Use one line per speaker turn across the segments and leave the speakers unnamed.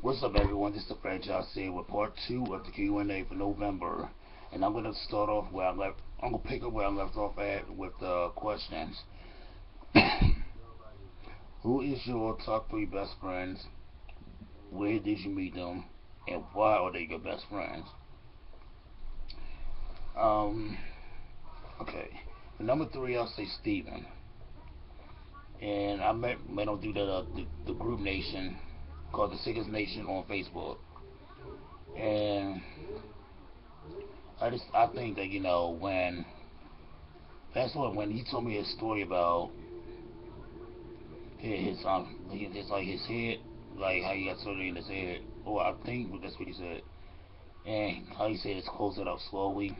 What's up, everyone? This is the franchise here with part two of the Q&A for November, and I'm gonna start off where I left. I'm gonna pick up where I left off at with the questions. Who is your top three best friends? Where did you meet them? And why are they your best friends? Um, okay. Number three, I'll say Steven. And I met him through the group nation called the Sickest Nation on Facebook. And I think that when when he told me his story about his head, like how he got surgery in his head, or I think that's what he said, and how he said it's closing up slowly.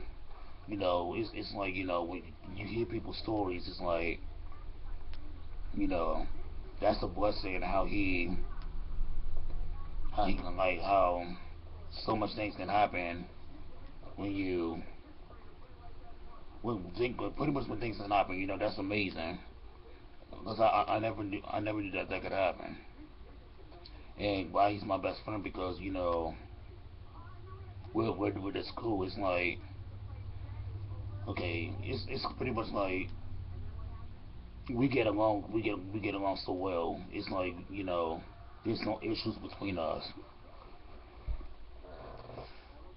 It's like when you hear people's stories, it's like you know that's a blessing, and how he can, like, how so much things can happen when you when think pretty much when things can happen. That's amazing, because I never knew that could happen. And why he's my best friend, because we're this cool. It's like, okay, it's pretty much like we get along so well. It's like there's no issues between us.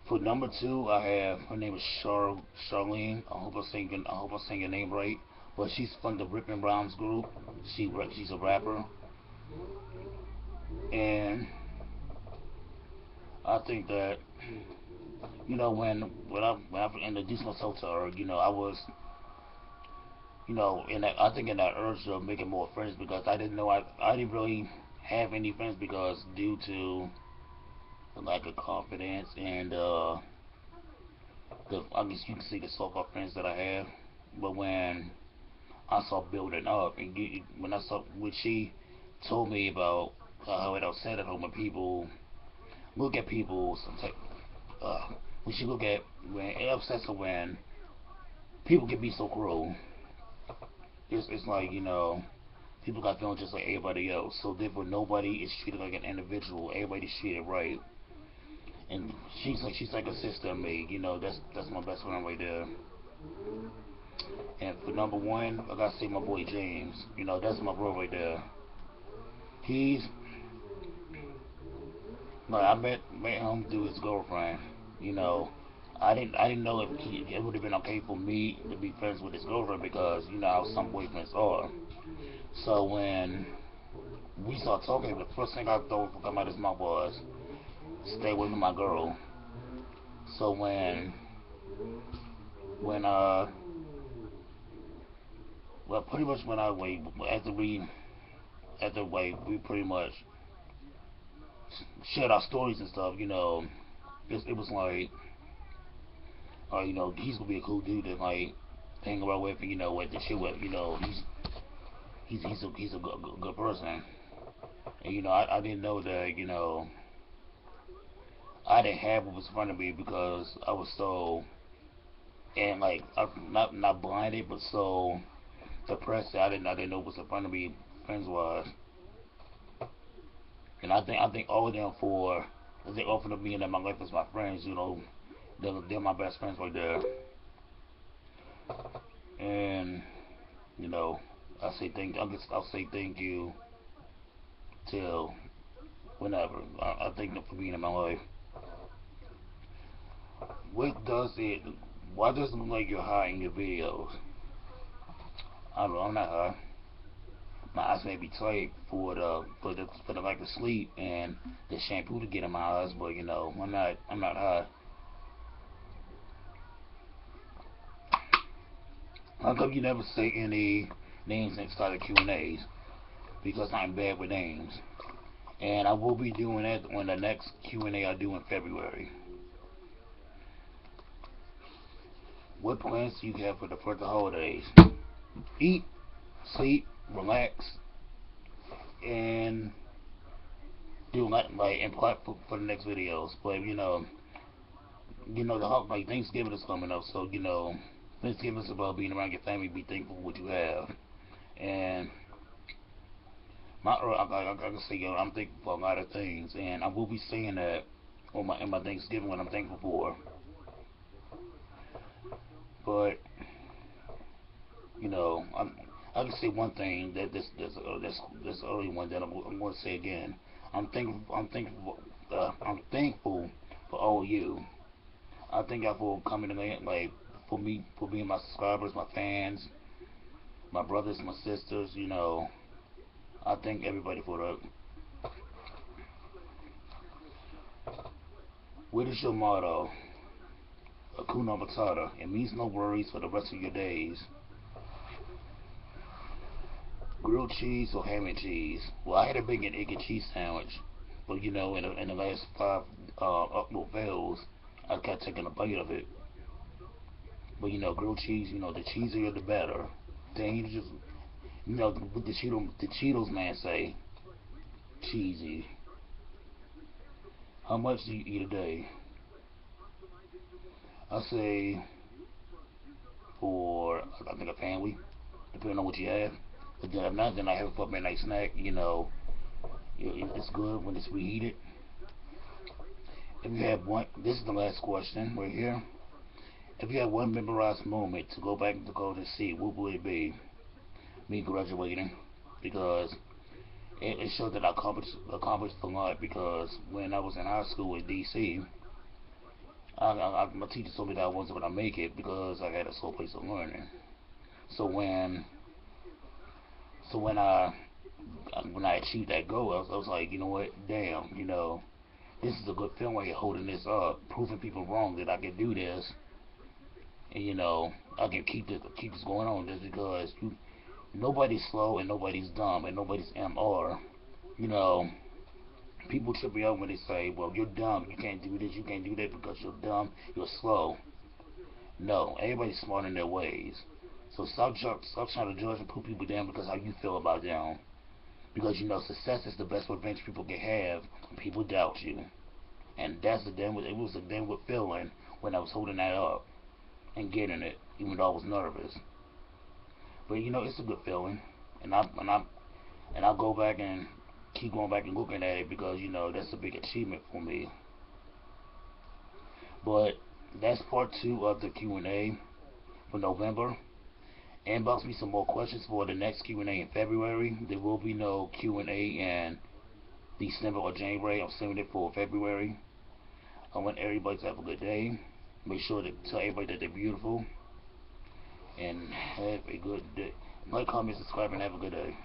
For number two, I have her name is Charlene. I hope I saying your name right. But she's from the Rippin' Rhymes group. She's a rapper, and I think that when I introduced myself to her, I was I think in that urge of making more friends, because I didn't really have any friends, because due to the lack of confidence and I guess you can see the so-called friends that I have. But when I saw building up, and when I saw when she told me about how it upset at home when people look at people sometimes, uh, when she look at when it upsets her when people can be so cruel. It's like people got feelings just like everybody else. So therefore, nobody is treated like an individual. Everybody's treated right. And she's like a sister to me. That's my best friend right there. And for number one, I gotta say my boy James. That's my bro right there. He's like, I met him through his girlfriend. You know, I didn't know if it would have been okay for me to be friends with his girlfriend, because how some boyfriends are. So when we started talking, the first thing I thought would come out of his mouth was, "Stay away from my girl." So when well, pretty much when I wait after we pretty much shared our stories and stuff. It was like, he's gonna be a cool dude to, like, hang around with, with the shit with. He's a good person. And I didn't know that I didn't have what was in front of me, because I was so, and like, not blinded, but so depressed that I didn't know what was in front of me friends was. And I think all of them for they offered me in my life as my friends. They're my best friends right there. And you know I'll say thank you till whenever. I thank them for being in my life. What does it? Why does it look like you're high in your videos? I don't know. I'm not high. My eyes may be tight for the lack of sleep and the shampoo to get in my eyes, but I'm not high. How come you never say any names inside of Q&As? Because I'm bad with names, and I will be doing that on the next Q&A I do in February. What plans do you have for the holidays? Eat, sleep, relax, and do like and plot for the next videos. But like Thanksgiving is coming up, so Thanksgiving is about being around your family, be thankful for what you have, and I can say, yo, I'm thankful for a lot of things, and I will be saying that on my in my Thanksgiving what I'm thankful for. But you know, I can say one thing that this early one that I'm going to say again. I'm thankful for all of you. I thank y'all for coming tonight, like for being my subscribers, my fans, my brothers, my sisters. You know, I thank everybody for that. What is your motto? Hakuna Matata. It means no worries for the rest of your days. Grilled cheese or ham and cheese? Well, I had a bacon, egg, and cheese sandwich, but you know, in the last five upload fails, I kept taking a bite of it. But you know, grilled cheese, you know, the cheesier the better. Then you just, you know, what the Cheetos man say, cheesy. How much do you eat a day? I say for I think a family, depending on what you have. But then if not, then I have it for a midnight snack. You know, it's good when it's reheated. If you have one, this is the last question right here. If you had one memorized moment to go back to go to see, what would it be? Me graduating, because it showed that I accomplished a lot. Because when I was in high school in D.C., my teacher told me that I wasn't going to make it because I had a slow pace of learning. So when I achieved that goal, I was like, you know what, damn, you know, this is a good feeling right here, holding this up, proving people wrong that I can do this, and you know, I can keep this going on just because nobody's slow and nobody's dumb and nobody's MR. You know, people trip me up when they say, well, you're dumb, you can't do this, you can't do that because you're dumb, you're slow. No, everybody's smart in their ways. So stop trying to judge and put people down because how you feel about them. Because you know success is the best revenge people can have when people doubt you. And that's the damn it was a damn good feeling when I was holding that up and getting it, even though I was nervous. But you know, it's a good feeling. And I'll go back and keep going back and looking at it because you know that's a big achievement for me. But that's part two of the Q&A for November. Inbox me some more questions for the next Q&A in February. There will be no Q&A in December or January. I'm saving it for February. I want everybody to have a good day. Make sure to tell everybody that they're beautiful. And have a good day. Like, comment, subscribe, and have a good day.